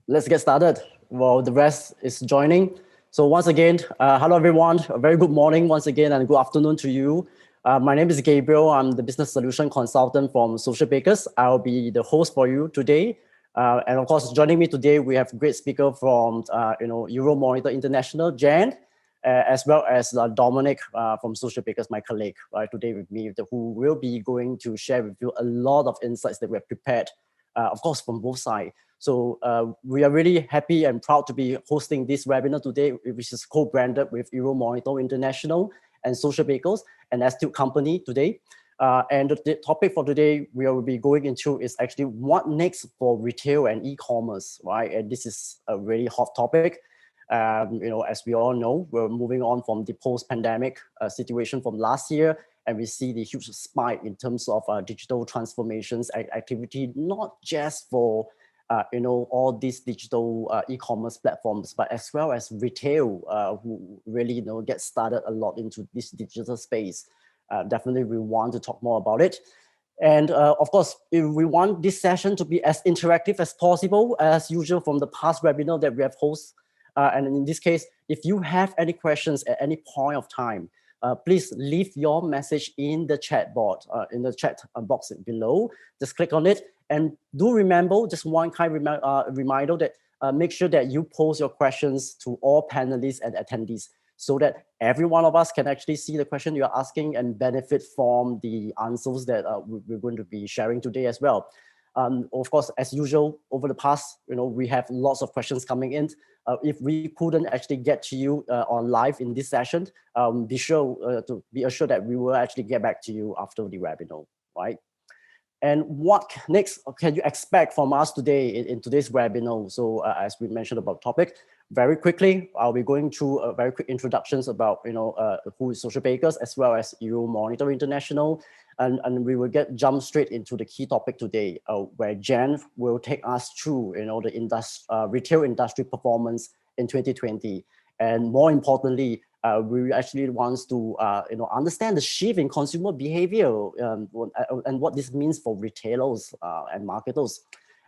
let's get started. Well, the rest is joining. So once again, hello everyone. A very good morning once again and good afternoon to you. My name is Gabriel. I'm the business solution consultant from Socialbakers. I'll be the host for you today. And of course, joining me today, we have a great speaker from Euromonitor International, Jan, as well as Dominic from Socialbakers, my colleague, today with me, who will be going to share with you a lot of insights that we have prepared, of course, from both sides. So we are really happy and proud to be hosting this webinar today, which is co-branded with Euromonitor International and Socialbakers, an astute company today. And the topic for today we will be going into is actually what next for retail and e-commerce, right? And this is a really hot topic. As we all know, we're moving on from the post-pandemic situation from last year, and we see the huge spike in terms of digital transformations activity, not just for all these digital e-commerce platforms, but as well as retail, who really get started a lot into this digital space. Definitely, we want to talk more about it. And of course, we want this session to be as interactive as possible, as usual from the past webinar that we have hosted. And in this case, if you have any questions at any point of time, please leave your message in the chat board, in the chat box below. Just click on it. And do remember, just one kind reminder that make sure that you pose your questions to all panelists and attendees so that every one of us can actually see the question you're asking and benefit from the answers that we're going to be sharing today as well. Of course, as usual, over the past, we have lots of questions coming in. If we couldn't actually get to you on live in this session, be sure to be assured that we will actually get back to you after the webinar, right? And what next can you expect from us today in today's webinar? So as we mentioned about topic, very quickly, I'll be going through a very quick introductions about who is Socialbakers as well as Euromonitor International, and we will jump straight into the key topic today, where Jan will take us through the retail industry performance in 2020, and more importantly, we actually want to understand the shift in consumer behavior and what this means for retailers and marketers.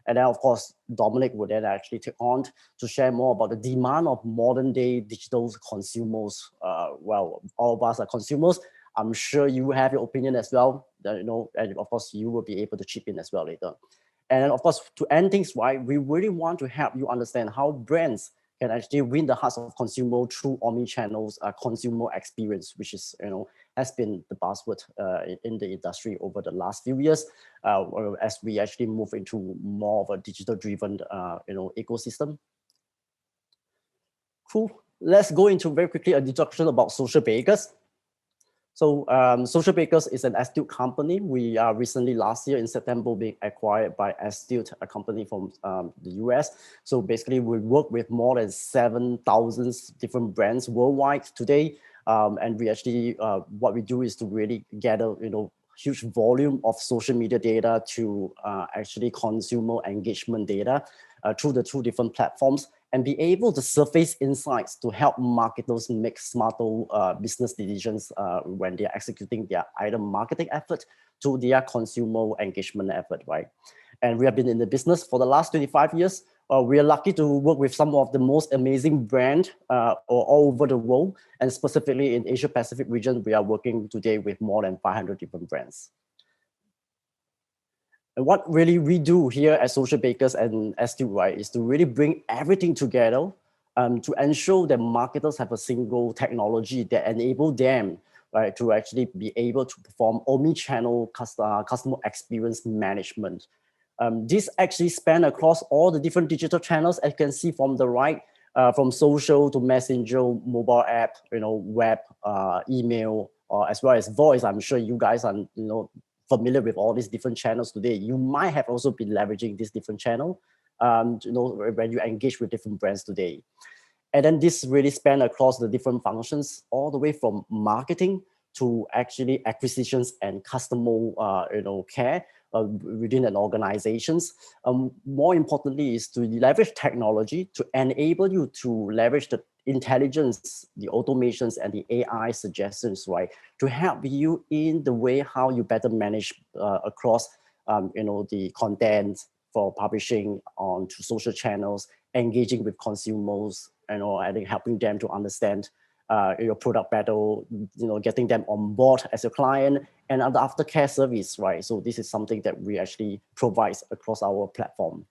And then, of course, Dominic would then actually take on to share more about the demand of modern day digital consumers. Well, all of us are consumers. I'm sure you have your opinion as well, and of course, you will be able to chip in as well later. And then, of course, to end things right, we really want to help you understand how brands can actually win the hearts of consumer through omni-channels consumer experience, which is has been the buzzword in the industry over the last few years, as we actually move into more of a digital-driven ecosystem. Cool. Let's go into very quickly an introduction about Socialbakers. So Socialbakers is an astute company. We are recently last year in September being acquired by Astute, a company from the US. So basically we work with more than 7,000 different brands worldwide today. And we actually, what we do is to really gather, huge volume of social media data to actually consumer engagement data through the two different platforms, and be able to surface insights to help marketers make smarter business decisions when they're executing their either marketing effort to their consumer engagement effort, right? And we have been in the business for the last 25 years. We are lucky to work with some of the most amazing brands all over the world, and specifically in Asia Pacific region, we are working today with more than 500 different brands. And what really we do here at Socialbakers and Astute, right, is to really bring everything together to ensure that marketers have a single technology that enable them, right, to actually be able to perform omni-channel customer experience management. This actually span across all the different digital channels, as you can see from the right, from social to messenger, mobile app, web, email, as well as voice. I'm sure you guys are, familiar with all these different channels today. You might have also been leveraging this different channel, when you engage with different brands today. And then this really span across the different functions, all the way from marketing to actually acquisitions and customer, care within an organizations. More importantly is to leverage technology to enable you to leverage the intelligence, the automations, and the AI suggestions, right, to help you in the way how you better manage across, the content for publishing onto social channels engaging with consumers, I think helping them to understand your product better, getting them on board as a client, and the aftercare service, right? So this is something that we actually provide across our platform.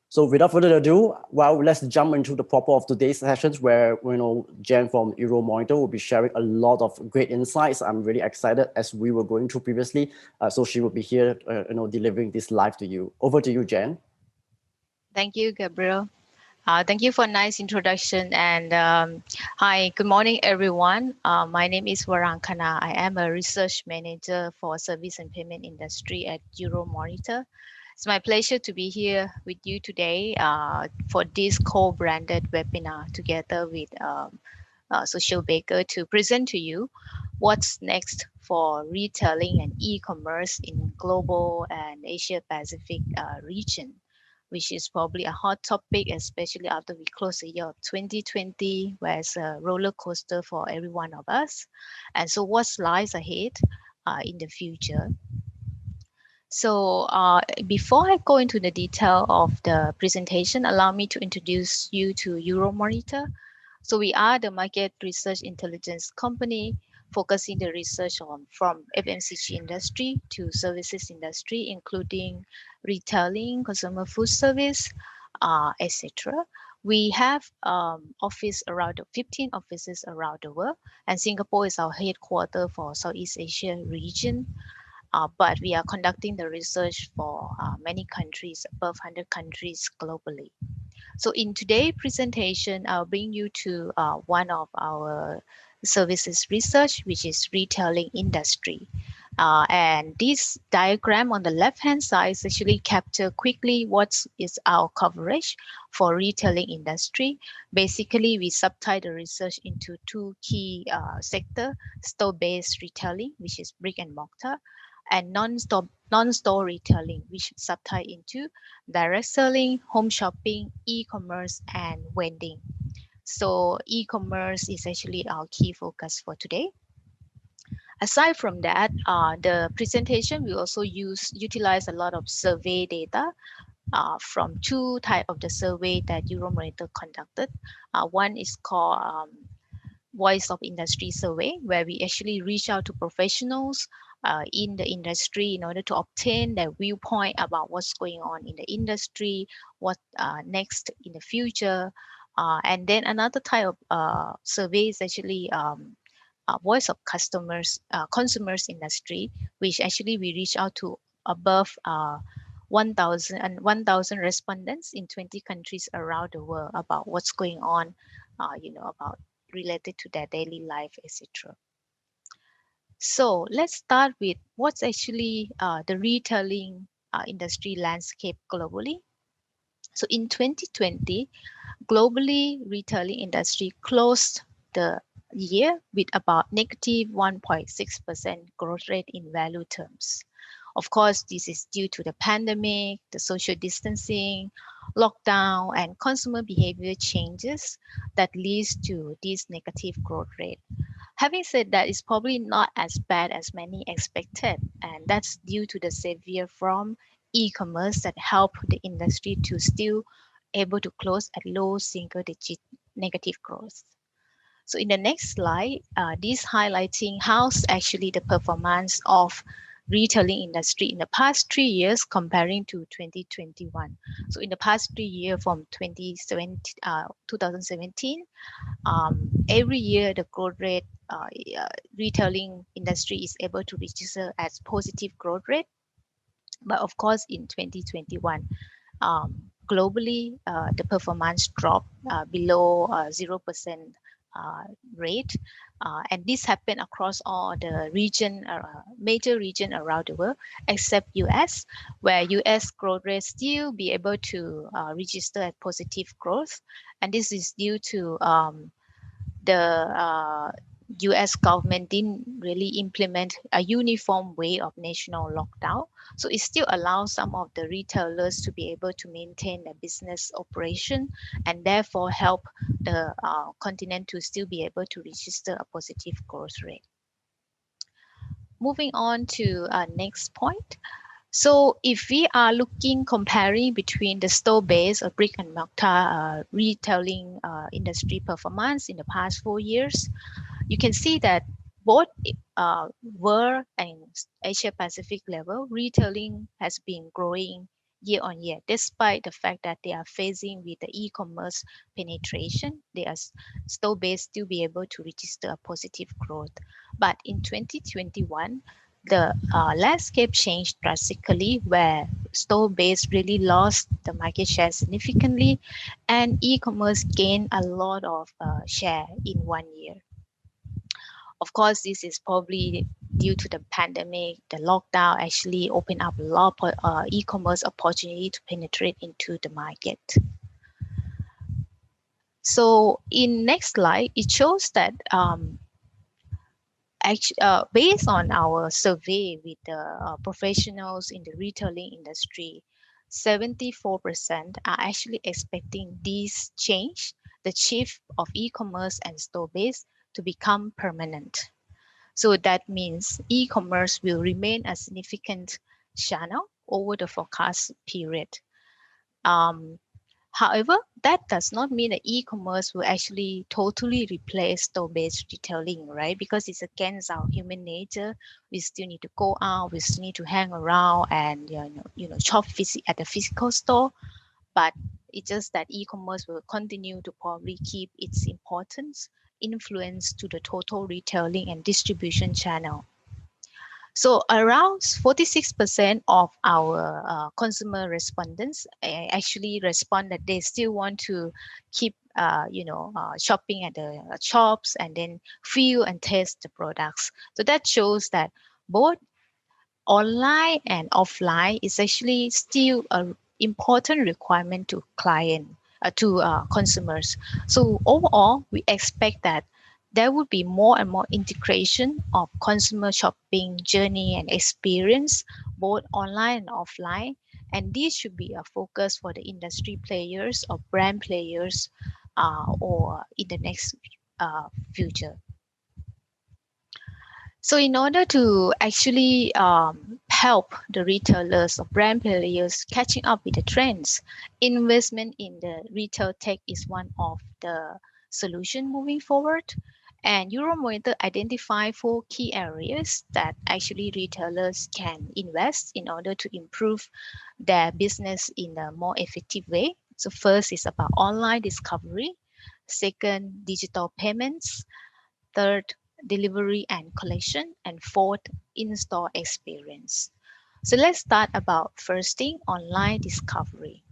So without further ado, well, let's jump into the proper of today's sessions where, Jen from Euromonitor will be sharing a lot of great insights. I'm really excited as we were going through previously. So she will be here, delivering this live to you. Over to you, Jen. Thank you, Gabriel. Thank you for a nice introduction. And hi, good morning, everyone. My name is Warankana. I am a research manager for service and payment industry at Euromonitor. It's my pleasure to be here with you today for this co-branded webinar together with Socialbakers to present to you what's next for retailing and e-commerce in global and Asia Pacific region, which is probably a hot topic, especially after we close the year of 2020, where it's a roller coaster for every one of us. And so what lies ahead in the future? So before I go into the detail of the presentation, allow me to introduce you to Euromonitor. So we are the market research intelligence company focusing the research on from FMCG industry to services industry, including retailing, consumer food service, etc. We have office around 15 offices around the world, and Singapore is our headquarters for Southeast Asia region. But we are conducting the research for many countries, above 100 countries globally. So in today's presentation, I'll bring you to one of our services research, which is retailing industry. And this diagram on the left-hand side is actually capture quickly what is our coverage for retailing industry. Basically, we subtype the research into two key sectors: store-based retailing, which is brick and mortar, and non-store retailing, which subtype into direct selling, home shopping, e-commerce, and vending. So e-commerce is actually our key focus for today. Aside from that, the presentation will also utilize a lot of survey data from two types of the survey that Euromonitor conducted. One is called Voice of Industry survey, where we actually reach out to professionals in the industry in order to obtain their viewpoint about what's going on in the industry, what next in the future. And then another type of survey is actually voice of consumers industry, which actually we reach out to above 1,000 respondents in 20 countries around the world about what's going on, about related to their daily life, etc. So let's start with what's actually the retailing industry landscape globally. So in 2020, globally, retailing industry closed the year with about negative 1.6% growth rate in value terms. Of course, this is due to the pandemic, the social distancing, lockdown, and consumer behavior changes that leads to this negative growth rate. Having said that, it's probably not as bad as many expected, and that's due to the savior from e-commerce that helped the industry to still able to close at low single-digit negative growth. So in the next slide, this highlighting how's actually the performance of retailing industry in the past 3 years comparing to 2021. So in the past 3 years from 2017, every year the growth rate retailing industry is able to register as positive growth rate. But of course, in 2021, globally, the performance dropped below 0% rate. And this happened across all the major region around the world, except US, where US growth rate still be able to register at positive growth. And this is due to the US government didn't really implement a uniform way of national lockdown. So it still allows some of the retailers to be able to maintain their business operation and therefore help the continent to still be able to register a positive growth rate. Moving on to next point. So if we are comparing between the store-based or brick and mortar retailing industry performance in the past 4 years, you can see that both world and Asia Pacific level, retailing has been growing year on year, despite the fact that they are facing with the e-commerce penetration. They are store-based still be able to register a positive growth. But in 2021, the landscape changed drastically, where store-based really lost the market share significantly, and e-commerce gained a lot of share in 1 year. Of course, this is probably due to the pandemic. The lockdown actually opened up a lot of e-commerce opportunity to penetrate into the market. So in next slide, it shows that based on our survey with the professionals in the retailing industry, 74% are actually expecting this change, the shift of e-commerce and store-based, to become permanent. So that means e-commerce will remain a significant channel over the forecast period. However, that does not mean that e-commerce will actually totally replace store-based retailing, right? Because it's against our human nature. We still need to go out, we still need to hang around and shop at the physical store. But it's just that e-commerce will continue to probably keep its importance, influence to the total retailing and distribution channel. So around 46% of our consumer respondents actually respond that they still want to keep, shopping at the shops and then feel and taste the products. So that shows that both online and offline is actually still an important requirement to consumers. So overall, we expect that there will be more and more integration of consumer shopping journey and experience, both online and offline. And this should be a focus for the industry players or brand players or in the next future. So in order to actually help the retailers or brand players catching up with the trends, investment in the retail tech is one of the solutions moving forward. And Euromonitor identify 4 key areas that actually retailers can invest in order to improve their business in a more effective way. So first is about online discovery. Second, digital payments. Third, delivery and collection. And fourth, in-store experience. So let's start about first thing, online discovery.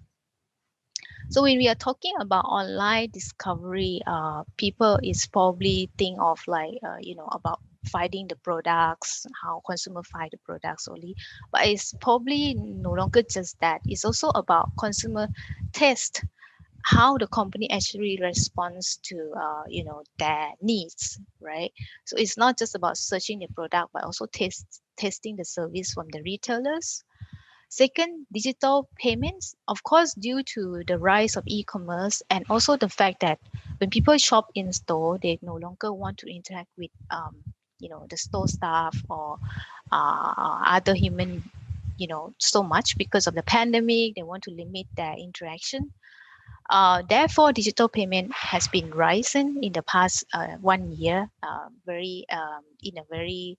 So when we are talking about online discovery, people is probably think of like, about finding the products, how consumer find the products only. But it's probably no longer just that. It's also about consumer test, how the company actually responds to their needs, right? So it's not just about searching the product, but also testing the service from the retailers. Second, digital payments. Of course, due to the rise of e-commerce and also the fact that when people shop in store, they no longer want to interact with the store staff or other human so much because of the pandemic. They want to limit their interaction. Therefore, digital payment has been rising in the past 1 year, in a very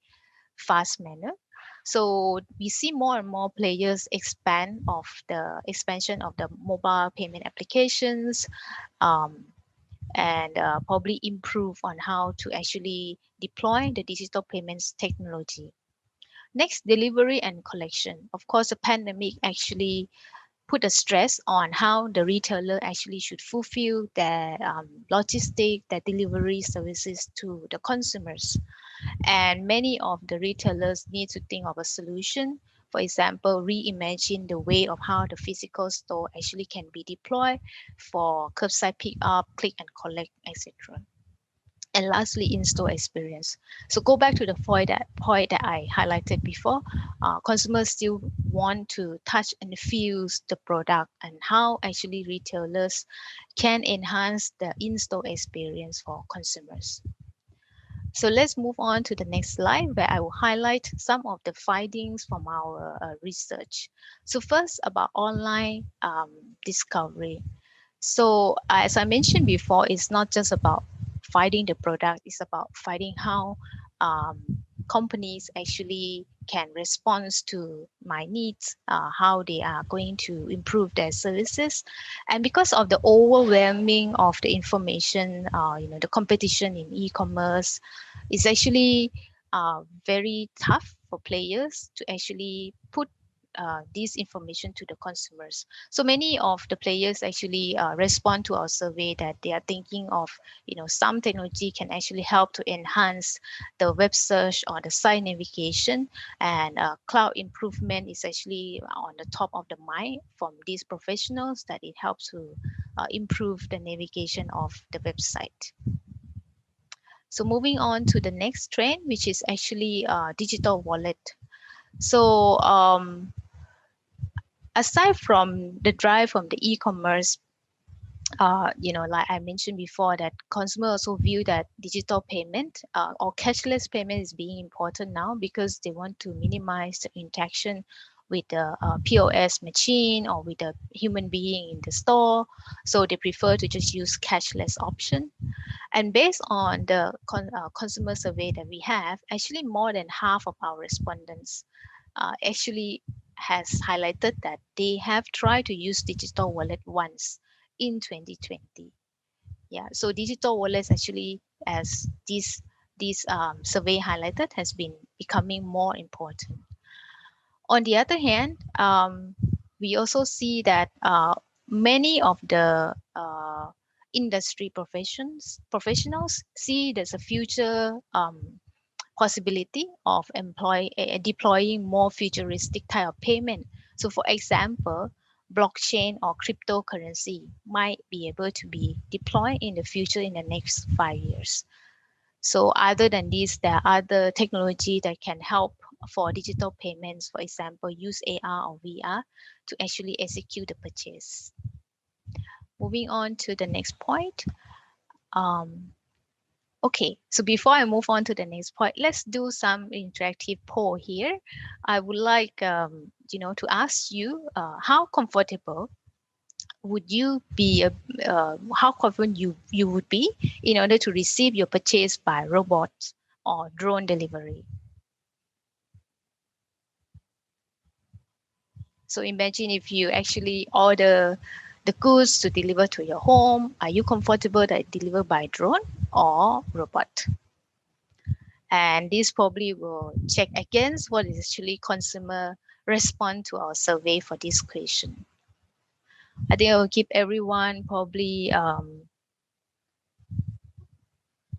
fast manner. So we see more and more players expansion of the mobile payment applications, and probably improve on how to actually deploy the digital payments technology. Next, delivery and collection. Of course, the pandemic actually put a stress on how the retailer actually should fulfill their their delivery services to the consumers. And many of the retailers need to think of a solution. For example, reimagine the way of how the physical store actually can be deployed for curbside pickup, click and collect, etc. And lastly, in-store experience. So go back to the point that I highlighted before. Consumers still want to touch and feel the product, and how actually retailers can enhance the in-store experience for consumers. So let's move on to the next slide where I will highlight some of the findings from our research. So first about online discovery. So as I mentioned before, it's not just about finding the product, it's about finding how um, companies actually can respond to my needs, how they are going to improve their services. And because of the overwhelming of the information, the competition in e-commerce is actually very tough for players to actually put this information to the consumers. So many of the players actually respond to our survey that they are thinking of, some technology can actually help to enhance the web search or the site navigation, and cloud improvement is actually on the top of the mind from these professionals, that it helps to improve the navigation of the website. So moving on to the next trend, which is actually digital wallet. So aside from the drive from the e-commerce, like I mentioned before, that consumers also view that digital payment or cashless payment is being important now because they want to minimize the interaction with the POS machine or with the human being in the store. So they prefer to just use cashless option. And based on the consumer survey that we have, actually more than half of our respondents actually has highlighted that they have tried to use digital wallet once in 2020. Yeah, so digital wallets actually, as this survey highlighted, has been becoming more important. On the other hand, we also see that many of the industry professionals see there's a future possibility of deploying more futuristic type of payment. So for example, blockchain or cryptocurrency might be able to be deployed in the future in the next 5 years. So other than this, there are other technology that can help for digital payments, for example, use AR or VR to actually execute the purchase. Moving on to the next point. Okay, so before I move on to the next point, let's do some interactive poll here. I would like, to ask you how comfortable would you be, how confident you would be in order to receive your purchase by robots or drone delivery. So imagine if you actually order the goods to deliver to your home, are you comfortable that delivered by drone or robot? And this probably will check against what is actually consumer response to our survey for this question. I think I will give everyone probably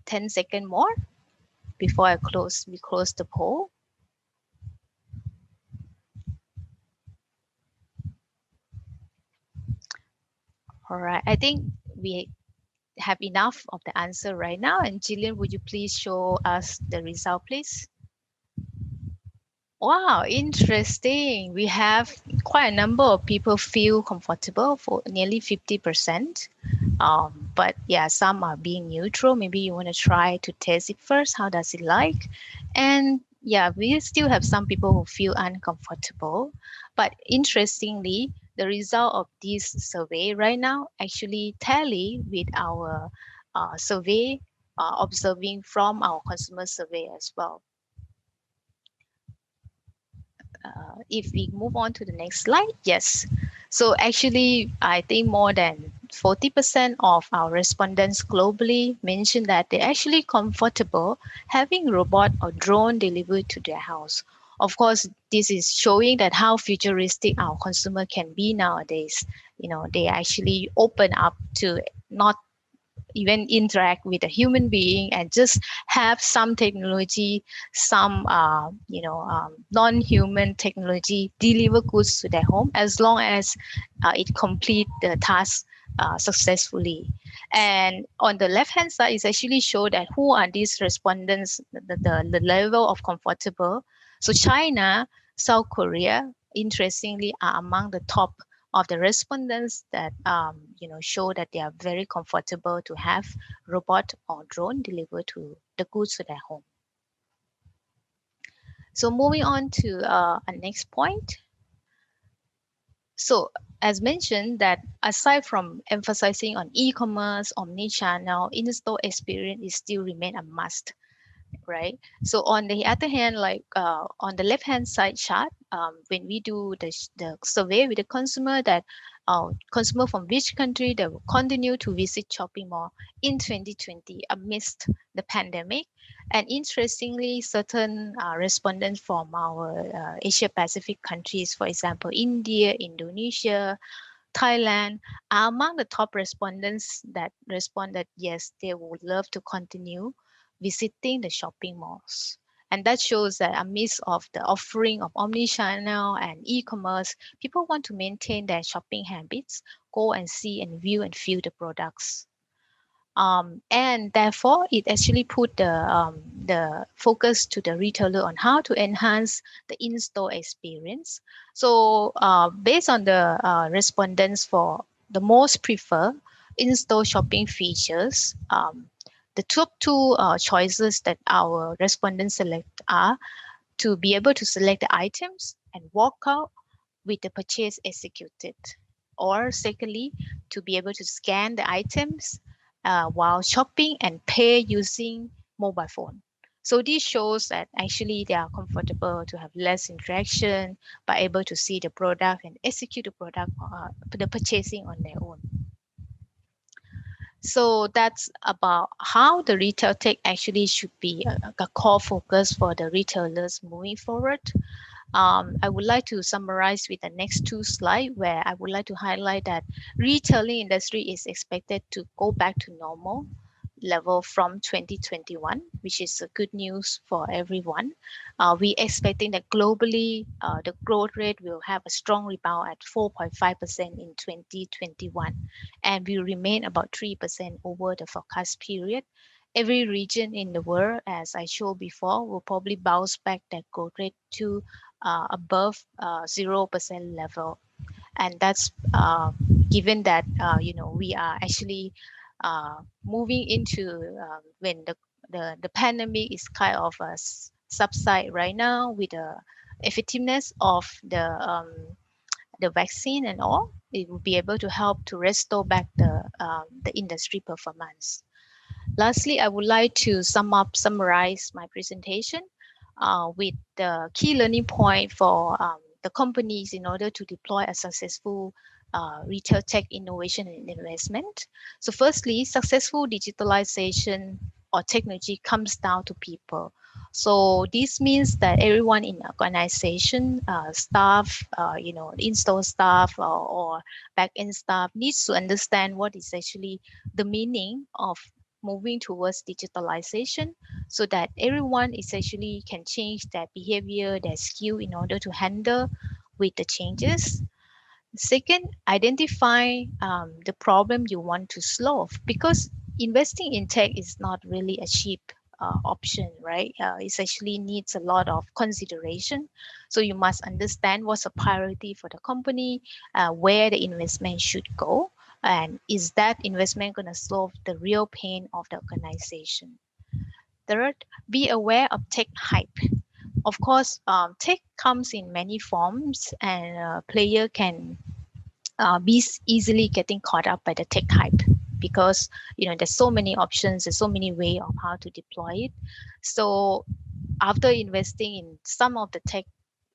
10 seconds more before we close the poll. All right, I think we have enough of the answer right now. And Jillian, would you please show us the result, please? Wow, interesting. We have quite a number of people feel comfortable, for nearly 50%. But yeah, some are being neutral. Maybe you want to try to test it first. How does it like? And yeah, we still have some people who feel uncomfortable. But interestingly, the result of this survey right now actually tally with our survey observing from our consumer survey as well. If we move on to the next slide, yes. So actually, I think more than 40% of our respondents globally mentioned that they're actually comfortable having robot or drone delivered to their house. Of course, this is showing that how futuristic our consumer can be nowadays. They actually open up to not even interact with a human being and just have some technology, some non-human technology deliver goods to their home, as long as it complete the task successfully. And on the left hand side is actually show that who are these respondents, the level of comfortable. So China, South Korea, interestingly, are among the top of the respondents that show that they are very comfortable to have robot or drone deliver to the goods to their home. So moving on to our next point. So as mentioned that aside from emphasizing on e-commerce, omni-channel, in-store experience is still remain a must, right? So on the other hand, like on the left-hand side chart, when we do the survey with the consumer that consumer from which country they will continue to visit shopping mall in 2020 amidst the pandemic. And interestingly, certain respondents from our Asia Pacific countries, for example, India, Indonesia, Thailand, are among the top respondents that respond that yes, they would love to continue visiting the shopping malls. And that shows that amidst of the offering of omni-channel and e-commerce, people want to maintain their shopping habits, go and see and view and feel the products. And therefore, it actually put the focus to the retailer on how to enhance the in-store experience. So based on the respondents for the most preferred in-store shopping features, the top two choices that our respondents select are to be able to select the items and walk out with the purchase executed. Or secondly, to be able to scan the items while shopping and pay using mobile phone. So this shows that actually they are comfortable to have less interaction, but able to see the product and execute the product, the purchasing on their own. So that's about how the retail tech actually should be a core focus for the retailers moving forward. I would like to summarize with the next two slides where I would like to highlight that retailing industry is expected to go back to normal level from 2021, which is a good news for everyone. We're expecting that globally, the growth rate will have a strong rebound at 4.5% in 2021 and will remain about 3% over the forecast period. Every region in the world, as I showed before, will probably bounce back that growth rate to above 0% level. And that's given that, we are actually moving into when the pandemic is kind of a subside right now with the effectiveness of the vaccine and all, it will be able to help to restore back the industry performance. Lastly, I would like to summarize my presentation with the key learning point for the companies in order to deploy a successful retail tech innovation and investment. So firstly, successful digitalization or technology comes down to people. So this means that everyone in organization, staff, in-store staff or back-end staff needs to understand what is actually the meaning of moving towards digitalization so that everyone essentially can change their behavior, their skill in order to handle with the changes. Second, identify the problem you want to solve because investing in tech is not really a cheap option, right? It actually needs a lot of consideration. So you must understand what's a priority for the company, where the investment should go, and is that investment going to solve the real pain of the organization? Third, be aware of tech hype. Of course, tech comes in many forms, and a player can be easily getting caught up by the tech hype because there's so many options, there's so many ways of how to deploy it. So after investing in some of the tech,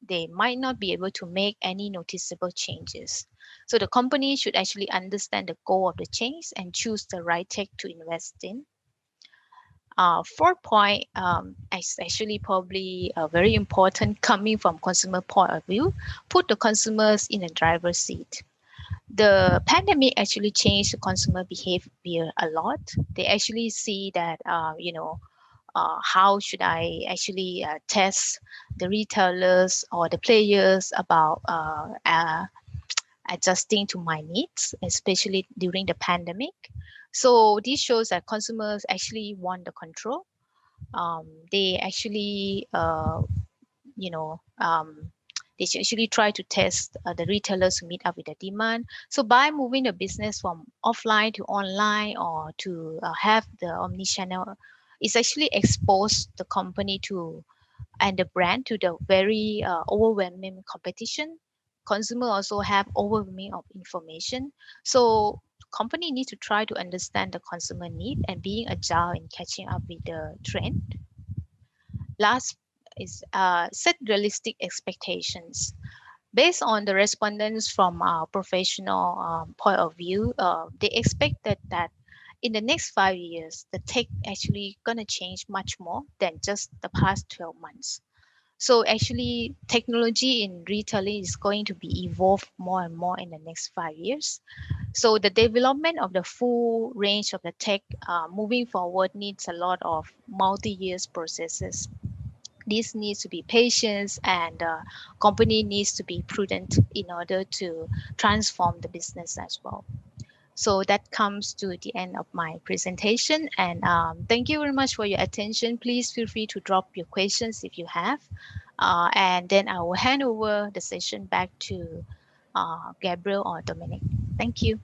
they might not be able to make any noticeable changes. So the company should actually understand the goal of the change and choose the right tech to invest in. Fourth point is actually probably very important coming from consumer point of view, put the consumers in the driver's seat. The pandemic actually changed the consumer behavior a lot. They actually see that, how should I actually test the retailers or the players about adjusting to my needs, especially during the pandemic. So this shows that consumers actually want the control. They actually, They should actually try to test the retailers to meet up with the demand. So by moving the business from offline to online or to have the omni-channel, it's actually exposed the company to and the brand to the very overwhelming competition. Consumer also have overwhelming of information. So company need to try to understand the consumer need and being agile in catching up with the trend. Last is set realistic expectations. Based on the respondents from our professional point of view, they expected that in the next 5 years, the tech actually gonna change much more than just the past 12 months. So actually, technology in retailing is going to be evolved more and more in the next 5 years. So the development of the full range of the tech moving forward needs a lot of multi-years processes. This needs to be patience and company needs to be prudent in order to transform the business as well. So that comes to the end of my presentation. And thank you very much for your attention. Please feel free to drop your questions if you have. And then I will hand over the session back to Gabriel or Dominic. Thank you.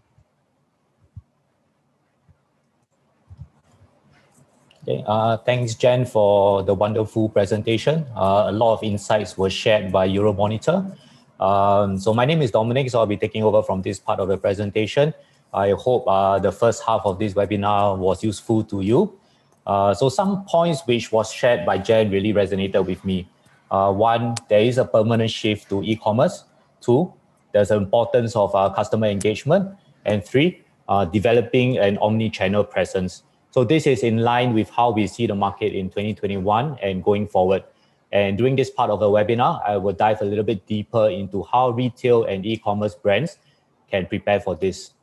Okay, thanks, Jen, for the wonderful presentation. A lot of insights were shared by Euromonitor. So my name is Dominic, so I'll be taking over from this part of the presentation. I hope the first half of this webinar was useful to you. So some points which was shared by Jen really resonated with me. One, there is a permanent shift to e-commerce. Two, there's the importance of customer engagement. And three, developing an omni-channel presence. So this is in line with how we see the market in 2021 and going forward. And during this part of the webinar, I will dive a little bit deeper into how retail and e-commerce brands can prepare for this.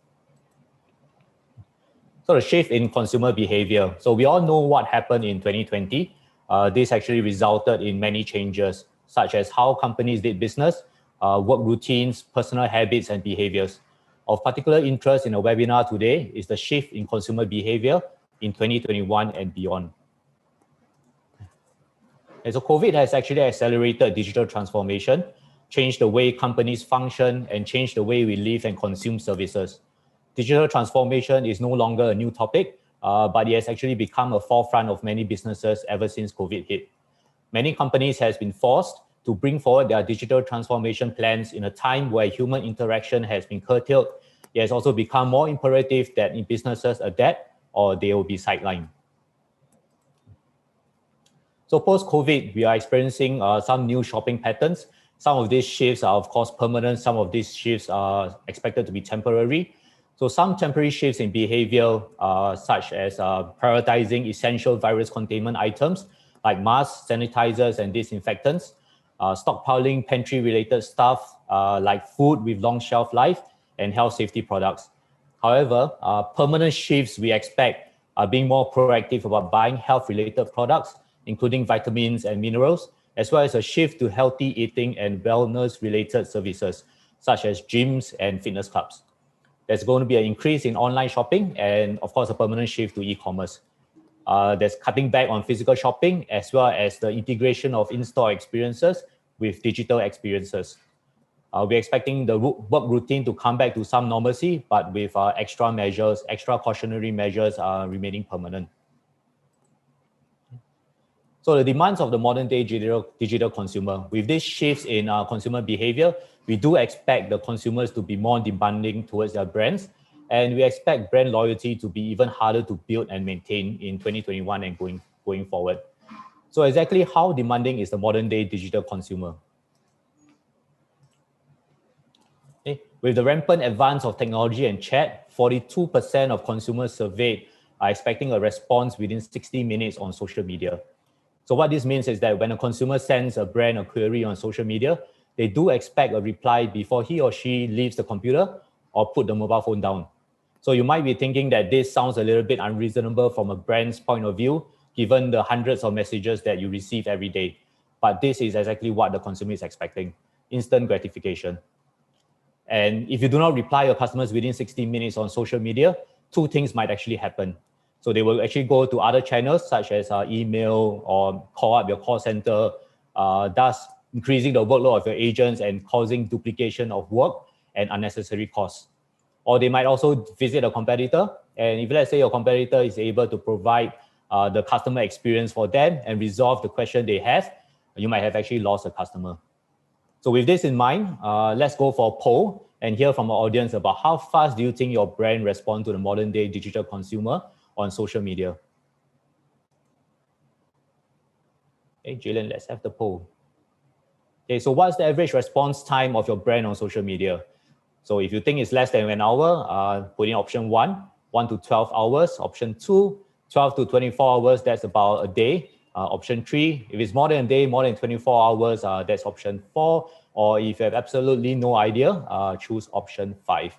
So the shift in consumer behavior. So we all know what happened in 2020. This actually resulted in many changes, such as how companies did business, work routines, personal habits, and behaviors. Of particular interest in the webinar today is the shift in consumer behavior in 2021 and beyond. And so COVID has actually accelerated digital transformation, changed the way companies function, and changed the way we live and consume services. Digital transformation is no longer a new topic, but it has actually become a forefront of many businesses ever since COVID hit. Many companies have been forced to bring forward their digital transformation plans in a time where human interaction has been curtailed. It has also become more imperative that businesses adapt or they will be sidelined. So post-COVID, we are experiencing some new shopping patterns. Some of these shifts are of course permanent. Some of these shifts are expected to be temporary. So some temporary shifts in behavior, such as prioritizing essential virus containment items like masks, sanitizers, and disinfectants, stockpiling pantry-related stuff like food with long shelf life and health safety products. However, permanent shifts we expect are being more proactive about buying health-related products, including vitamins and minerals, as well as a shift to healthy eating and wellness-related services, such as gyms and fitness clubs. There's going to be an increase in online shopping and, of course, a permanent shift to e-commerce. There's cutting back on physical shopping, as well as the integration of in-store experiences with digital experiences. We're expecting the work routine to come back to some normalcy, but with extra measures, extra cautionary measures remaining permanent. So the demands of the modern day digital consumer, with these shifts in consumer behavior, we do expect the consumers to be more demanding towards their brands. And we expect brand loyalty to be even harder to build and maintain in 2021 and going forward. So exactly how demanding is the modern day digital consumer? Okay. With the rampant advance of technology and chat, 42% of consumers surveyed are expecting a response within 60 minutes on social media. So what this means is that when a consumer sends a brand a query on social media, they do expect a reply before he or she leaves the computer or put the mobile phone down. So you might be thinking that this sounds a little bit unreasonable from a brand's point of view, given the hundreds of messages that you receive every day. But this is exactly what the consumer is expecting: instant gratification. And if you do not reply your customers within 60 minutes on social media, two things might actually happen. So they will actually go to other channels such as email or call up your call center, thus increasing the workload of your agents and causing duplication of work and unnecessary costs. Or they might also visit a competitor, and if let's say your competitor is able to provide the customer experience for them and resolve the question they have, you might have actually lost a customer. So with this in mind, let's go for a poll and hear from our audience about how fast do you think your brand responds to the modern day digital consumer on social media. Okay, Jalen, let's have the poll. Okay, so what's the average response time of your brand on social media? So if you think it's less than an hour, put in option 1 to 12 hours. Option 2, 12 to 24 hours, that's about a day. Option 3, if it's more than a day, more than 24 hours, that's option 4. Or if you have absolutely no idea, choose option 5.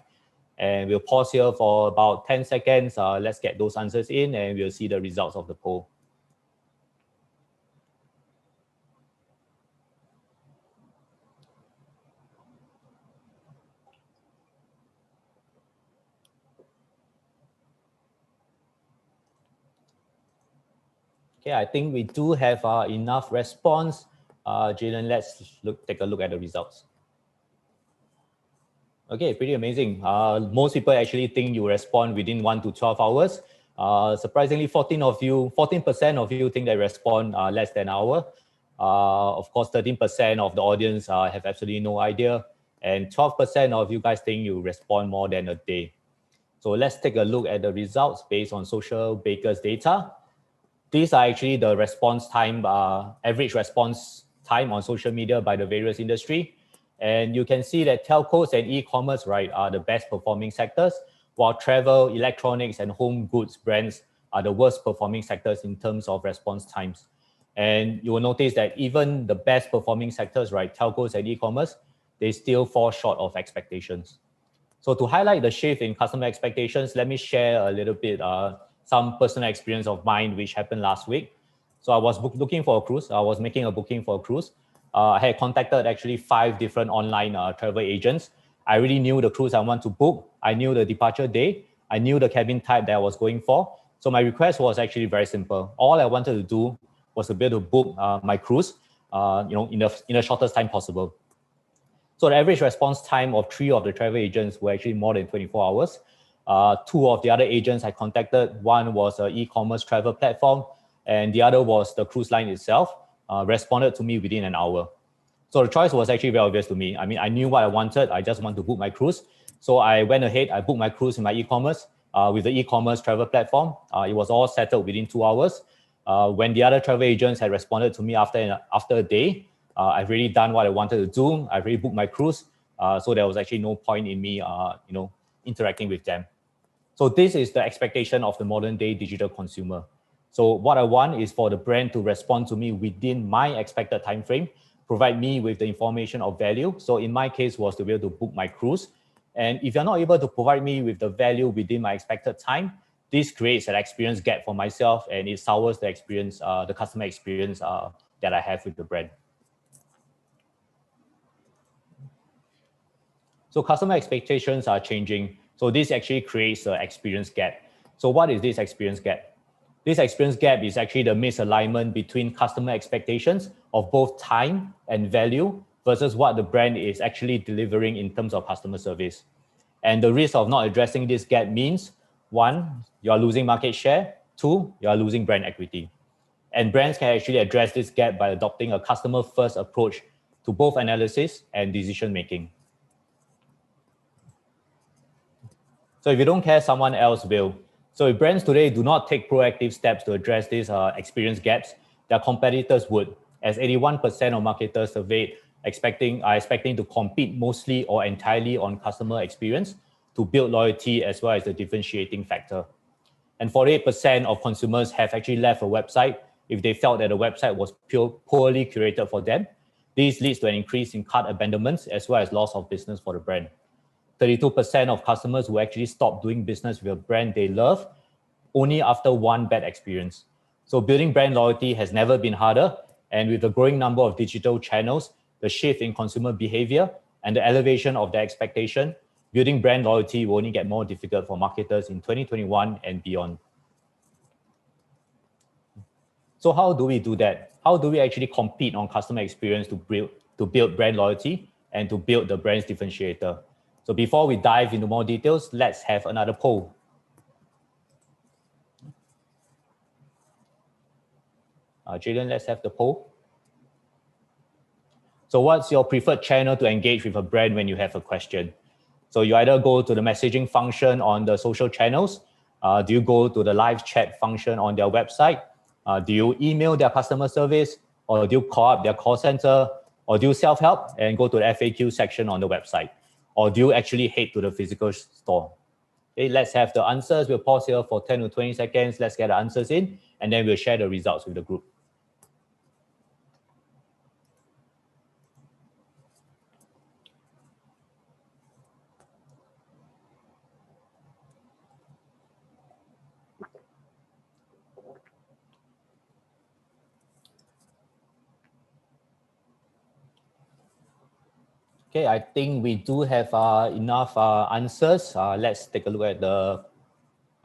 And we'll pause here for about 10 seconds. Let's get those answers in and we'll see the results of the poll. Okay, I think we do have enough response. Jalen, let's take a look at the results. Okay, pretty amazing. Most people actually think you respond within 1 to 12 hours. Surprisingly, 14% of you think they respond less than an hour. Of course, 13% of the audience have absolutely no idea. And 12% of you guys think you respond more than a day. So let's take a look at the results based on Socialbakers data. These are actually the response time, average response time on social media by the various industry. And you can see that telcos and e-commerce, right, are the best performing sectors, while travel, electronics, and home goods brands are the worst performing sectors in terms of response times. And you will notice that even the best performing sectors, right, telcos and e-commerce, they still fall short of expectations. So to highlight the shift in customer expectations, let me share a little bit some personal experience of mine which happened last week. So I was looking for a cruise. I was making a booking for a cruise. I had contacted actually 5 different online travel agents. I already knew the cruise I want to book. I knew the departure day. I knew the cabin type that I was going for. So my request was actually very simple. All I wanted to do was to be able to book my cruise, in the shortest time possible. So the average response time of 3 of the travel agents were actually more than 24 hours. 2 of the other agents I contacted, one was an e-commerce travel platform, and the other was the cruise line itself, responded to me within an hour. So the choice was actually very obvious to me. I mean, I knew what I wanted. I just want to book my cruise. So I went ahead, I booked my cruise in my e-commerce with the e-commerce travel platform. It was all settled within 2 hours. When the other travel agents had responded to me after a day, I've already done what I wanted to do. I've already booked my cruise. So there was actually no point in me, interacting with them. So this is the expectation of the modern day digital consumer. So what I want is for the brand to respond to me within my expected time frame, provide me with the information of value. So in my case was to be able to book my cruise. And if you're not able to provide me with the value within my expected time, this creates an experience gap for myself and it sours the experience, the customer experience that I have with the brand. So customer expectations are changing. So this actually creates an experience gap. So what is this experience gap? This experience gap is actually the misalignment between customer expectations of both time and value versus what the brand is actually delivering in terms of customer service. And the risk of not addressing this gap means, 1, you are losing market share. 2, you are losing brand equity. And brands can actually address this gap by adopting a customer-first approach to both analysis and decision-making. So if you don't care, someone else will. So if brands today do not take proactive steps to address these experience gaps, their competitors would, as 81% of marketers surveyed are expecting to compete mostly or entirely on customer experience to build loyalty as well as the differentiating factor. And 48% of consumers have actually left a website if they felt that the website was poorly curated for them. This leads to an increase in cart abandonments as well as loss of business for the brand. 32% of customers who actually stop doing business with a brand they love only after one bad experience. So building brand loyalty has never been harder. And with the growing number of digital channels, the shift in consumer behavior, and the elevation of their expectation, building brand loyalty will only get more difficult for marketers in 2021 and beyond. So how do we do that? How do we actually compete on customer experience to build brand loyalty and to build the brand's differentiator? So before we dive into more details, let's have another poll. Jayden, let's have the poll. So what's your preferred channel to engage with a brand when you have a question? So you either go to the messaging function on the social channels. Do you go to the live chat function on their website? Do you email their customer service? Or do you call up their call center? Or do you self-help and go to the FAQ section on the website? Or do you actually head to the physical store? Okay, let's have the answers. We'll pause here for 10 to 20 seconds. Let's get the answers in, and then we'll share the results with the group. Okay, I think we do have enough answers. Let's take a look at the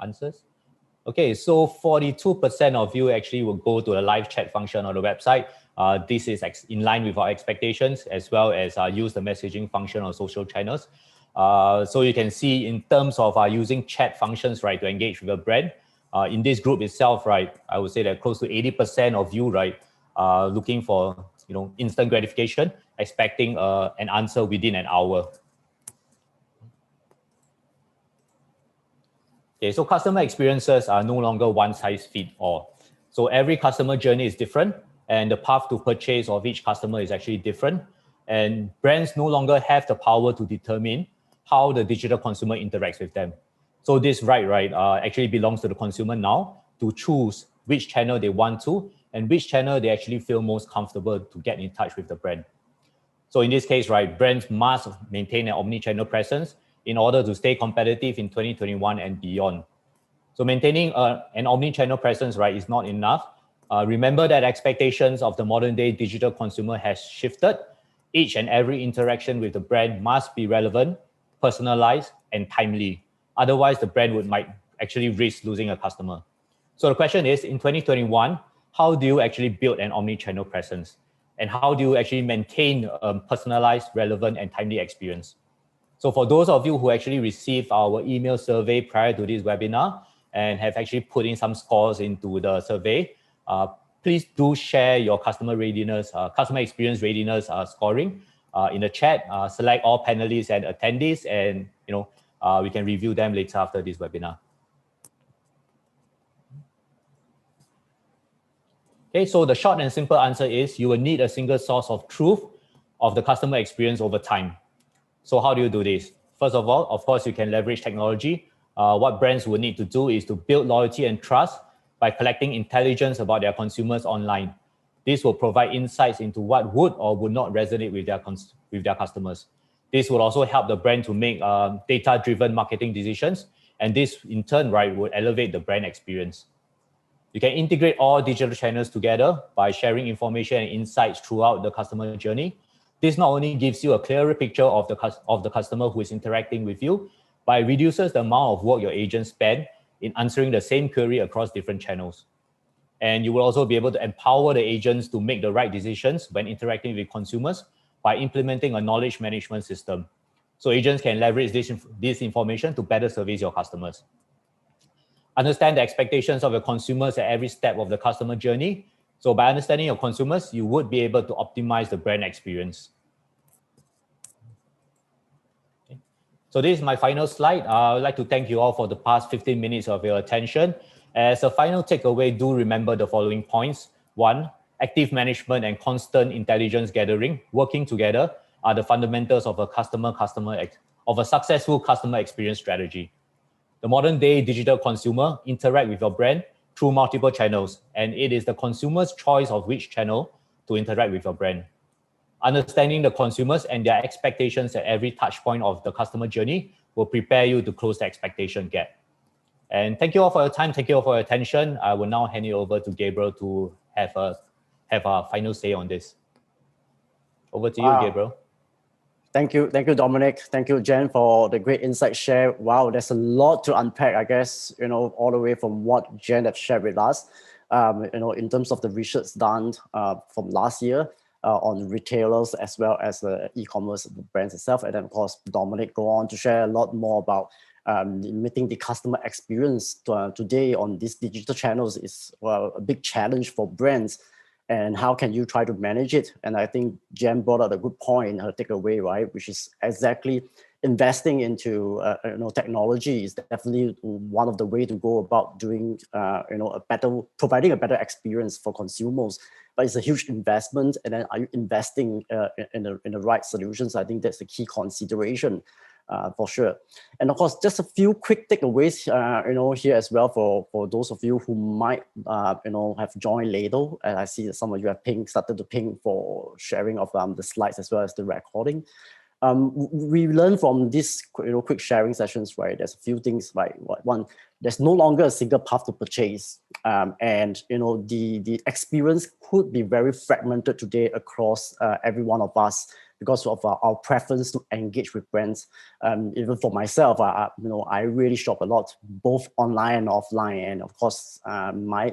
answers. Okay, so 42% of you actually will go to the live chat function on the website. This is in line with our expectations, as well as use the messaging function on social channels. So you can see in terms of using chat functions, right, to engage with a brand. In this group itself, right, I would say that close to 80% of you, right, looking for instant gratification, expecting an answer within an hour. Okay, so customer experiences are no longer one size fits all. So every customer journey is different, and the path to purchase of each customer is actually different. And brands no longer have the power to determine how the digital consumer interacts with them. So this right, actually belongs to the consumer now to choose which channel they want to and which channel they actually feel most comfortable to get in touch with the brand. So in this case, right, brands must maintain an omni-channel presence in order to stay competitive in 2021 and beyond. So maintaining an omni-channel presence, right, is not enough. Remember that expectations of the modern day digital consumer has shifted. Each and every interaction with the brand must be relevant, personalized, and timely. Otherwise, the brand might actually risk losing a customer. So the question is, in 2021, how do you actually build an omni-channel presence? And how do you actually maintain a personalized, relevant, and timely experience? So for those of you who actually received our email survey prior to this webinar and have actually put in some scores into the survey, please do share your customer readiness, customer experience readiness scoring in the chat. Select all panelists and attendees, and we can review them later after this webinar. Okay, so the short and simple answer is you will need a single source of truth of the customer experience over time. So how do you do this? First of all, of course, you can leverage technology. What brands will need to do is to build loyalty and trust by collecting intelligence about their consumers online. This will provide insights into what would or would not resonate with their customers. This will also help the brand to make data-driven marketing decisions. And this, in turn, right, will elevate the brand experience. You can integrate all digital channels together by sharing information and insights throughout the customer journey. This not only gives you a clearer picture of the customer who is interacting with you, but it reduces the amount of work your agents spend in answering the same query across different channels. And you will also be able to empower the agents to make the right decisions when interacting with consumers by implementing a knowledge management system. So agents can leverage this information to better service your customers. Understand the expectations of your consumers at every step of the customer journey. So by understanding your consumers, you would be able to optimize the brand experience. Okay. So this is my final slide. I would like to thank you all for the past 15 minutes of your attention. As a final takeaway, do remember the following points. 1, active management and constant intelligence gathering, working together, are the fundamentals of a successful customer experience strategy. The modern day digital consumer interact with your brand through multiple channels, and it is the consumer's choice of which channel to interact with your brand. Understanding the consumers and their expectations at every touch point of the customer journey will prepare you to close the expectation gap. And thank you all for your time. Thank you all for your attention. I will now hand it over to Gabriel to have a final say on this. Over to you, Gabriel. Thank you, Dominic. Thank you, Jen, for the great insight share. Wow, there's a lot to unpack, I guess, all the way from what Jen has shared with us. in terms of the research done from last year on retailers as well as the e-commerce brands itself. And then of course, Dominic go on to share a lot more about meeting the customer experience today on these digital channels is a big challenge for brands. And how can you try to manage it? And I think Jen brought out a good point, her takeaway, right? Which is exactly investing into technology is definitely one of the way to go about doing providing a better experience for consumers. But it's a huge investment, and then are you investing in the right solutions? I think that's the key consideration. For sure. And of course, just a few quick takeaways, here as well for those of you who might, have joined later. And I see that some of you have started to ping for sharing of the slides as well as the recording. We learned from these, quick sharing sessions, right? There's a few things, right? One, there's no longer a single path to purchase. And, the experience could be very fragmented today across every one of us, because of our preference to engage with brands. Even for myself, I really shop a lot, both online and offline. And of course, my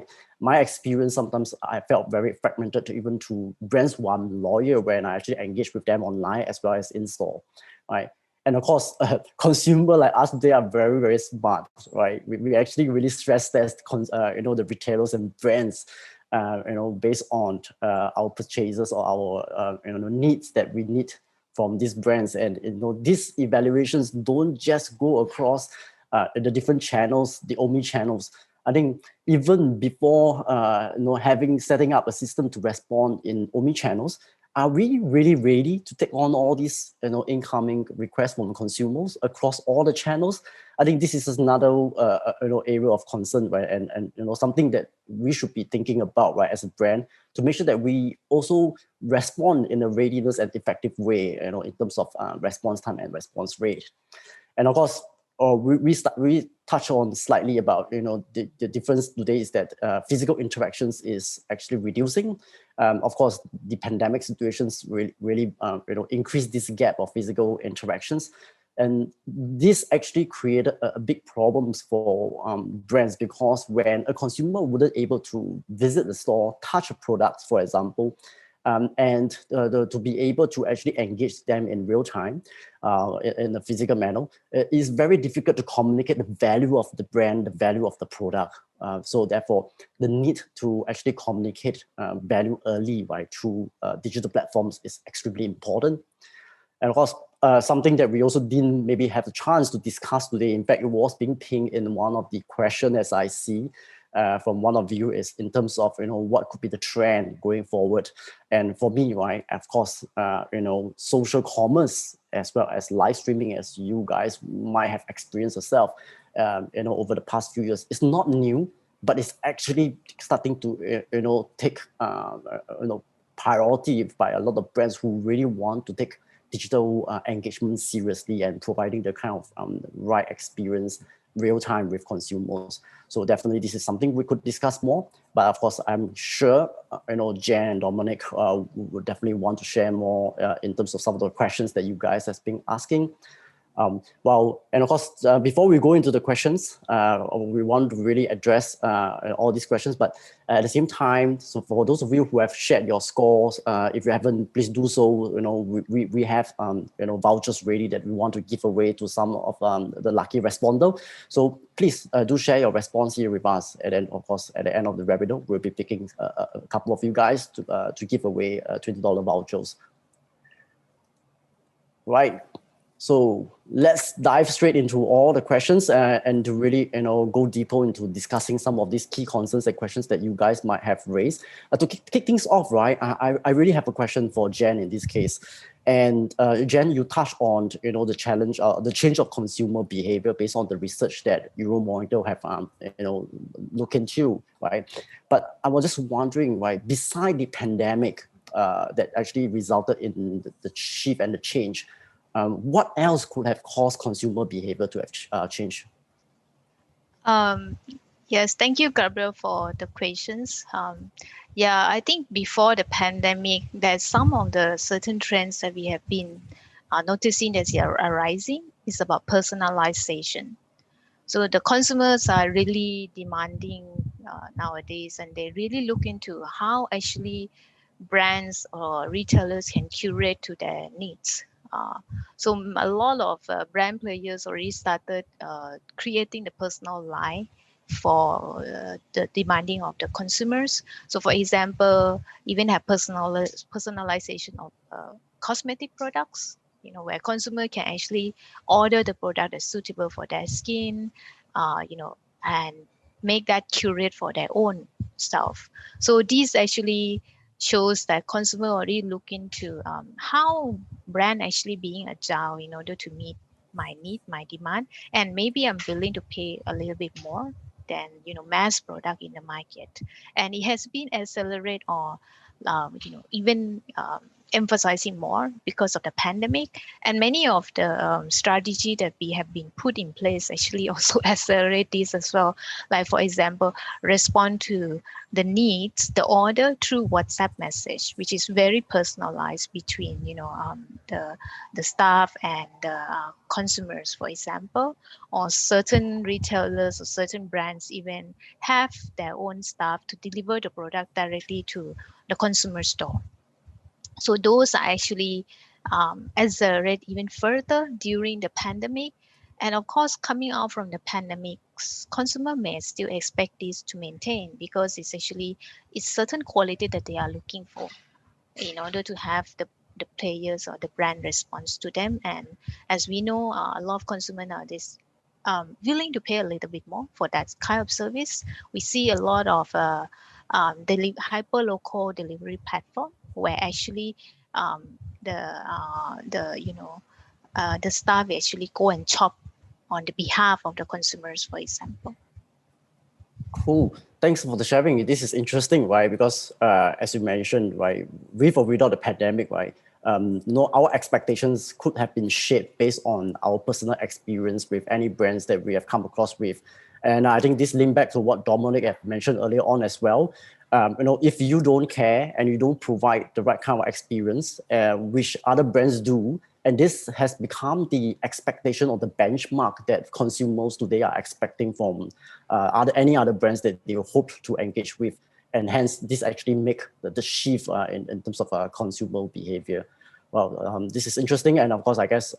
experience, sometimes I felt very fragmented even to brands who I'm loyal when I actually engage with them online as well as in store, right? And of course, consumer like us, they are very, very smart, right? We actually really stress test, the retailers and brands, based on our purchases or our needs that we need from these brands. And these evaluations don't just go across the different channels, the omni-channels. I think even before setting up a system to respond in omni-channels, are we really ready to take on all these incoming requests from consumers across all the channels? I think this is another area of concern, right? And something that we should be thinking about, right, as a brand, to make sure that we also respond in a readiness and effective way, in terms of response time and response rate. And of course, we touch on slightly about the difference today is that physical interactions is actually reducing. Of course, the pandemic situations really increase this gap of physical interactions, and this actually created a big problems for brands, because when a consumer wouldn't able to visit the store, touch a product, for example, and to be able to actually engage them in real time in a physical manner, it is very difficult to communicate the value of the brand, the value of the product. So therefore, the need to actually communicate value early, right, through digital platforms is extremely important. And of course, something that we also didn't maybe have the chance to discuss today, in fact, it was being pinged in one of the questions as I see, from one of you, is in terms of what could be the trend going forward. And for me, right, of course, social commerce as well as live streaming, as you guys might have experienced yourself, over the past few years, it's not new, but it's actually starting to take priority by a lot of brands who really want to take digital engagement seriously and providing the kind of right experience real time with consumers. So definitely this is something we could discuss more, but of course I'm sure Jen and Dominic would definitely want to share more in terms of some of the questions that you guys have been asking. And of course, before we go into the questions, we want to really address all these questions, but at the same time, so for those of you who have shared your scores, if you haven't, please do so. We have vouchers ready that we want to give away to some of the lucky responder. So please do share your response here with us, and then of course at the end of the webinar, we'll be picking a couple of you guys to give away $20 vouchers. Right. So let's dive straight into all the questions and to really go deeper into discussing some of these key concerns and questions that you guys might have raised. To kick things off, right, I really have a question for Jen in this case. And Jen, you touched on the challenge, the change of consumer behavior based on the research that Euromonitor have looked into, right? But I was just wondering, right, beside the pandemic that actually resulted in the shift and the change, what else could have caused consumer behavior to have changed? Yes, thank you, Gabriel, for the questions. Yeah, I think before the pandemic, there's some of the certain trends that we have been noticing that are arising. Is about personalization. So the consumers are really demanding nowadays, and they really look into how actually brands or retailers can curate to their needs. So a lot of brand players already started creating the personal line for the demanding of the consumers. So for example, even have personalization of cosmetic products, where consumer can actually order the product that's suitable for their skin, and make that curate for their own self. So this actually shows that consumer already look into how brand actually being agile in order to meet my need, my demand, and maybe I'm willing to pay a little bit more than mass product in the market. And it has been accelerate or even emphasizing more because of the pandemic, and many of the strategy that we have been put in place actually also accelerate this as well. Like for example, respond to the needs, the order through WhatsApp message, which is very personalized between the staff and the consumers, for example, or certain retailers or certain brands even have their own staff to deliver the product directly to the consumer store. So those are actually accelerate even further during the pandemic. And of course, coming out from the pandemic, consumer may still expect this to maintain because it's certain quality that they are looking for in order to have the players or the brand response to them. And as we know, a lot of consumers nowadays willing to pay a little bit more for that kind of service. We see a lot of hyper local delivery platform where actually the staff actually go and shop on the behalf of the consumers, for example. Cool. Thanks for the sharing. This is interesting, right? Because as you mentioned, right, with or without the pandemic, right, our expectations could have been shaped based on our personal experience with any brands that we have come across with. And I think this links back to what Dominic had mentioned earlier on as well. If you don't care and you don't provide the right kind of experience, which other brands do, and this has become the expectation or the benchmark that consumers today are expecting from any other brands that they hope to engage with. And hence, this actually make the shift in terms of consumer behavior. Well, this is interesting. And of course, I guess,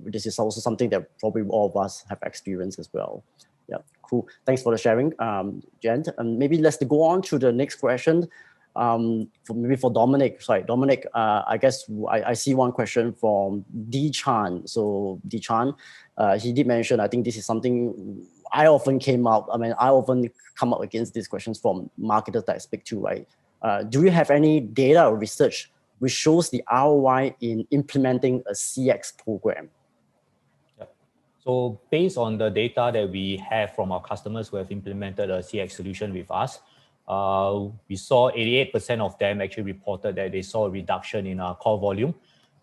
this is also something that probably all of us have experienced as well. Yeah, cool. Thanks for the sharing, Jen. Maybe let's go on to the next question. For Dominic. Sorry, Dominic, I guess I see one question from D Chan. So D Chan, he did mention, I think this is something I often I often come up against these questions from marketers that I speak to, right? Do you have any data or research which shows the ROI in implementing a CX program? So based on the data that we have from our customers who have implemented a CX solution with us, we saw 88% of them actually reported that they saw a reduction in call volume.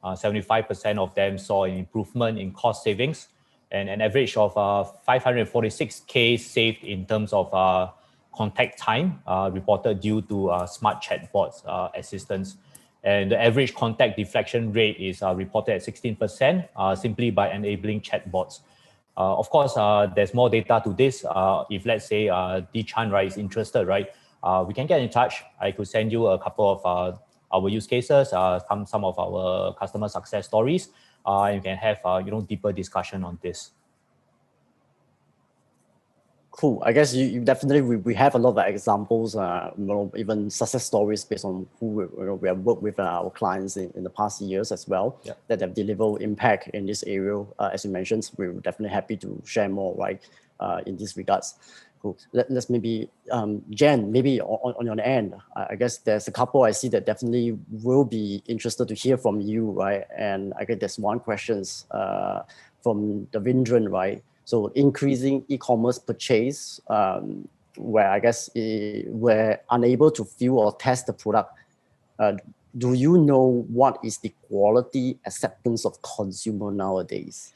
75% of them saw an improvement in cost savings, and an average of 546K saved in terms of contact time reported due to smart chatbots assistance. And the average contact deflection rate is reported at 16% simply by enabling chatbots. Of course, there's more data to this. If let's say D Chan, right, is interested, right, we can get in touch. I could send you a couple of our use cases, some of our customer success stories, and you can have deeper discussion on this. Cool. I guess you definitely, we have a lot of examples, even success stories based on who we have worked with our clients in the past years as well, that have delivered impact in this area. As you mentioned, we're definitely happy to share more, right, in these regards. Cool. Let's maybe, Jen, maybe on your end, I guess there's a couple I see that definitely will be interested to hear from you, right? And I guess there's one question from Davindran, right? So increasing e-commerce purchase, where I guess we're unable to feel or test the product. Do you know what is the quality acceptance of consumer nowadays?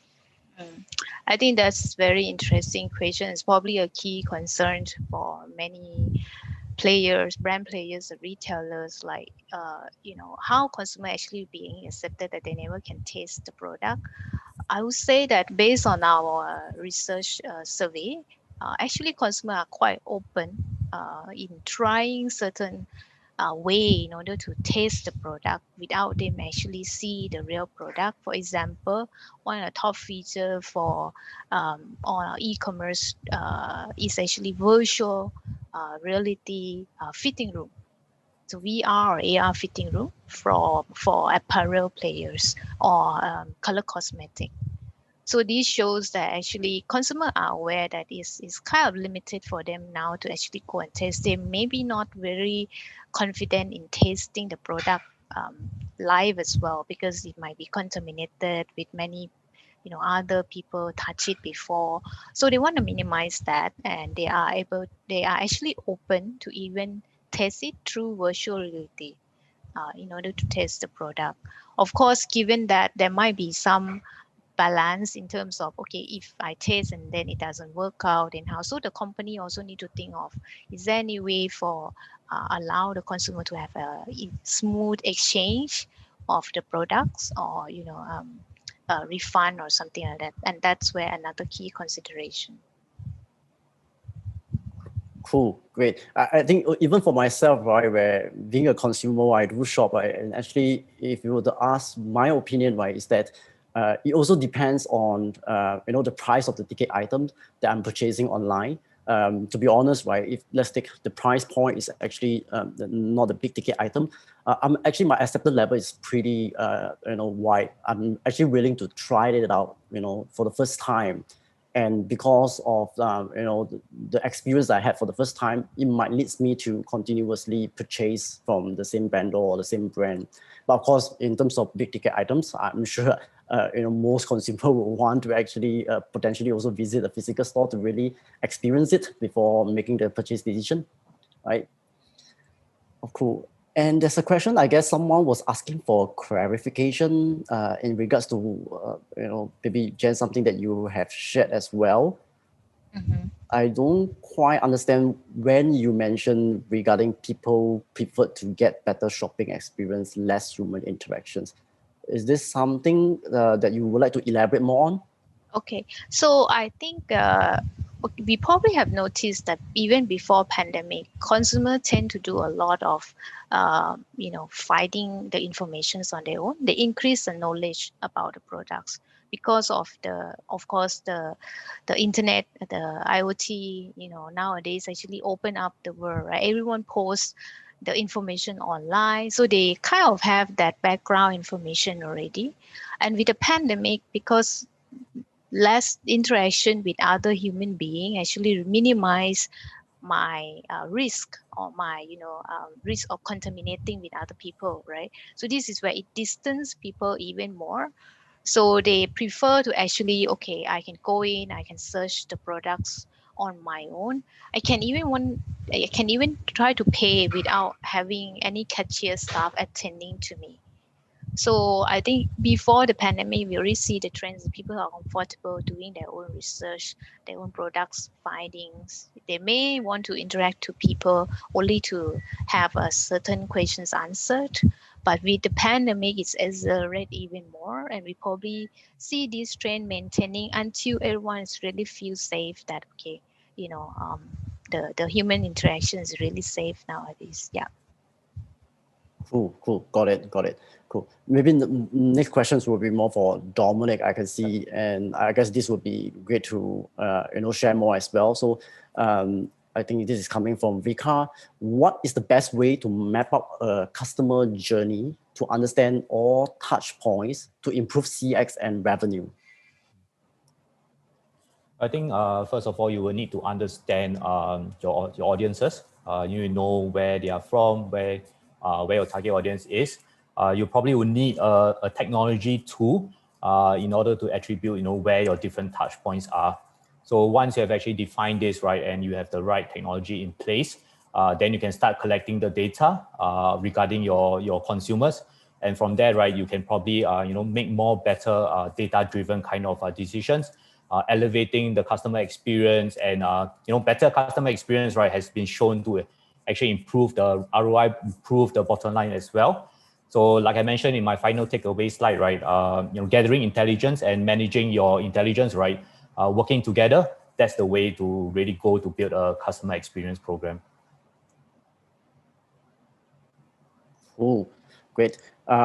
I think that's very interesting question. It's probably a key concern for many players, brand players, retailers, like, how consumer actually being accepted that they never can taste the product. I would say that based on our research survey, actually consumers are quite open in trying certain way in order to taste the product without them actually see the real product. For example, one of the top feature for on our e-commerce is actually virtual reality fitting room. So VR or AR fitting room for apparel players or color cosmetic. So this shows that actually consumers are aware that it's kind of limited for them now to actually go and taste. They may be not very confident in tasting the product live as well, because it might be contaminated with many other people touch it before. So they want to minimize that, and they are actually open to even test it through virtual reality in order to test the product. Of course, given that there might be some balance in terms of, okay, if I taste and then it doesn't work out, and how, so the company also need to think of, is there any way for allow the consumer to have a smooth exchange of the products, or a refund or something like that. And that's where another key consideration. Cool, great. I think even for myself, right, where being a consumer, I do shop, right, and actually, if you were to ask my opinion, right, is that it also depends on the price of the ticket item that I'm purchasing online. To be honest, right, if let's take the price point is actually not a big ticket item, my acceptance level is pretty wide. I'm actually willing to try it out, for the first time. And because of the experience I had for the first time, it might lead me to continuously purchase from the same vendor or the same brand. But of course, in terms of big ticket items, I'm sure most consumers will want to actually potentially also visit a physical store to really experience it before making the purchase decision, right? Oh, cool. And there's a question, I guess someone was asking for clarification in regards to, maybe Jen, something that you have shared as well. Mm-hmm. I don't quite understand when you mentioned regarding people prefer to get better shopping experience, less human interactions. Is this something that you would like to elaborate more on? Okay, so I think we probably have noticed that even before pandemic, consumers tend to do a lot of, finding the informations on their own. They increase the knowledge about the products because of the internet, the IoT. Nowadays actually open up the world, right? Everyone posts the information online, so they kind of have that background information already. And with the pandemic, because less interaction with other human being actually minimize my risk, or my risk of contaminating with other people, right? So this is where it distance people even more. So they prefer to actually, okay, I can go in, I can search the products on my own. I can even try to pay without having any cashier staff attending to me. So I think before the pandemic, we already see the trends. People are comfortable doing their own research, their own products findings. They may want to interact to people only to have a certain questions answered. But with the pandemic, it's accelerated even more, and we probably see this trend maintaining until everyone is really feel safe that, okay, the human interaction is really safe nowadays. Yeah. Cool. Got it. Cool. Maybe the next questions will be more for Dominic, I can see, and I guess this would be great to share more as well. So I think this is coming from Vika. What is the best way to map out a customer journey to understand all touch points to improve CX and revenue? I think first of all, you will need to understand your audiences. You know where they are from, where your target audience is. You probably will need a technology tool in order to attribute, where your different touch points are. So once you have actually defined this, right, and you have the right technology in place, then you can start collecting the data regarding your consumers. And from there, right, you can probably, make more better data-driven kind of decisions. Elevating the customer experience, and better customer experience, right, has been shown to actually improve the ROI, improve the bottom line as well. So like I mentioned in my final takeaway slide, right, gathering intelligence and managing your intelligence, right, working together that's the way to really go to build a customer experience program. Oh, great.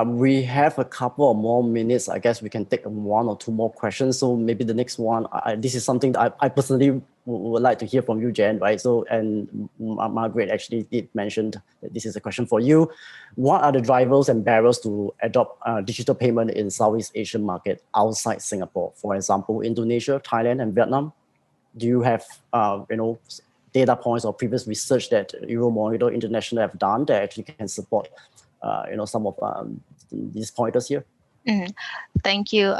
We have a couple of more minutes. I guess we can take one or two more questions. So maybe the next one, this is something that I personally would like to hear from you, Jen, right? So, and Margaret actually did mention that this is a question for you. What are the drivers and barriers to adopt digital payment in Southeast Asian market outside Singapore? For example, Indonesia, Thailand, and Vietnam. Do you have, data points or previous research that Euromonitor International have done that actually can support some of these pointers here? Thank you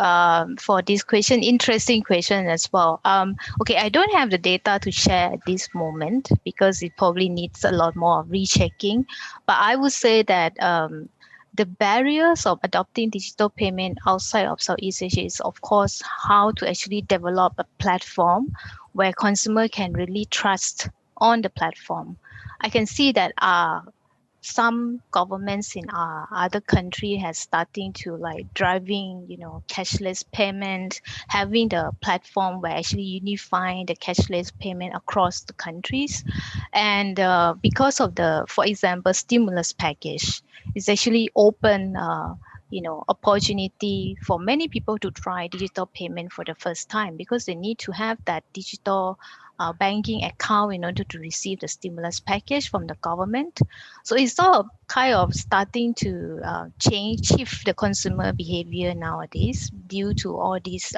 for this question. Interesting question as well. Okay, I don't have the data to share at this moment because it probably needs a lot more rechecking. But I would say that the barriers of adopting digital payment outside of Southeast Asia is, of course, how to actually develop a platform where consumer can really trust on the platform. I can see that some governments in other country has starting to like driving, cashless payment, having the platform where actually unifying the cashless payment across the countries. And because of the, for example, stimulus package, it's actually open, opportunity for many people to try digital payment for the first time because they need to have that digital banking account in order to receive the stimulus package from the government. So it's all kind of starting to shift the consumer behavior nowadays due to all these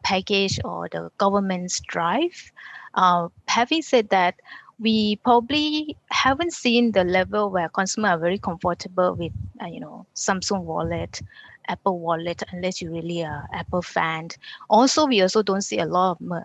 package or the government's drive. Having said that, we probably haven't seen the level where consumers are very comfortable with, Samsung Wallet, Apple Wallet, unless you're really a Apple fan. Also, we also don't see a lot of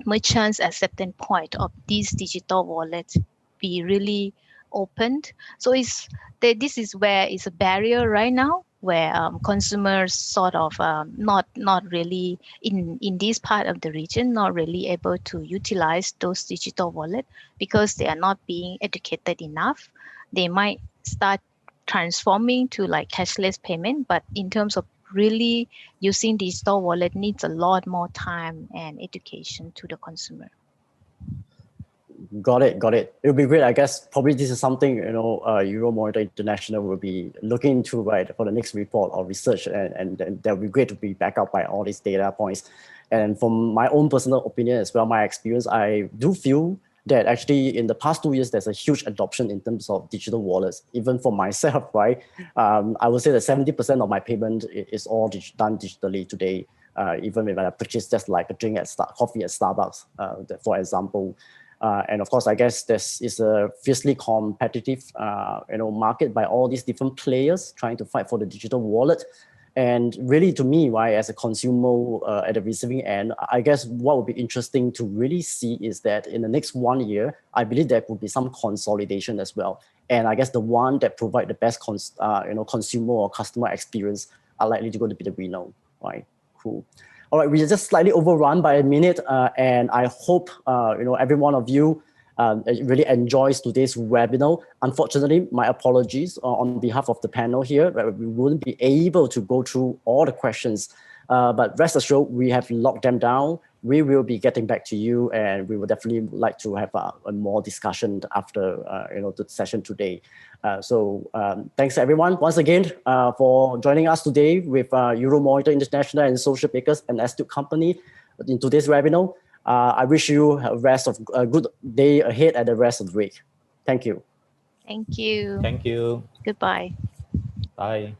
merchants at certain point of these digital wallets be really opened. So this is where it's a barrier right now, where consumers sort of not really in this part of the region, not really able to utilize those digital wallet because they are not being educated enough. They might start transforming to like cashless payment, but in terms of really using digital wallet needs a lot more time and education to the consumer. Got it. It would be great. I guess probably this is something, Euromonitor International will be looking into, right, for the next report or research. And that would be great to be backed up by all these data points. And from my own personal opinion as well, my experience, I do feel that actually in the past 2 years, there's a huge adoption in terms of digital wallets. Even for myself, right? I would say that 70% of my payment is all done digitally today. Even if I purchase just like a drink coffee at Starbucks, for example. And of course, I guess this is a fiercely competitive, market by all these different players trying to fight for the digital wallet. And really, to me, right, as a consumer at the receiving end, I guess what would be interesting to really see is that in the next 1 year, I believe there could be some consolidation as well. And I guess the one that provide the best, consumer or customer experience are likely to go to be the winner, right? Cool. All right, we are just slightly overrun by a minute, and I hope every one of you really enjoys today's webinar. Unfortunately, my apologies on behalf of the panel here, we wouldn't be able to go through all the questions, but rest assured, we have locked them down. We will be getting back to you, and we would definitely like to have a more discussion after the session today. So thanks everyone once again for joining us today with Euromonitor International and Socialbakers and Astute Company in today's webinar. I wish you a good day ahead and the rest of the week. Thank you. Thank you. Thank you. Goodbye. Bye.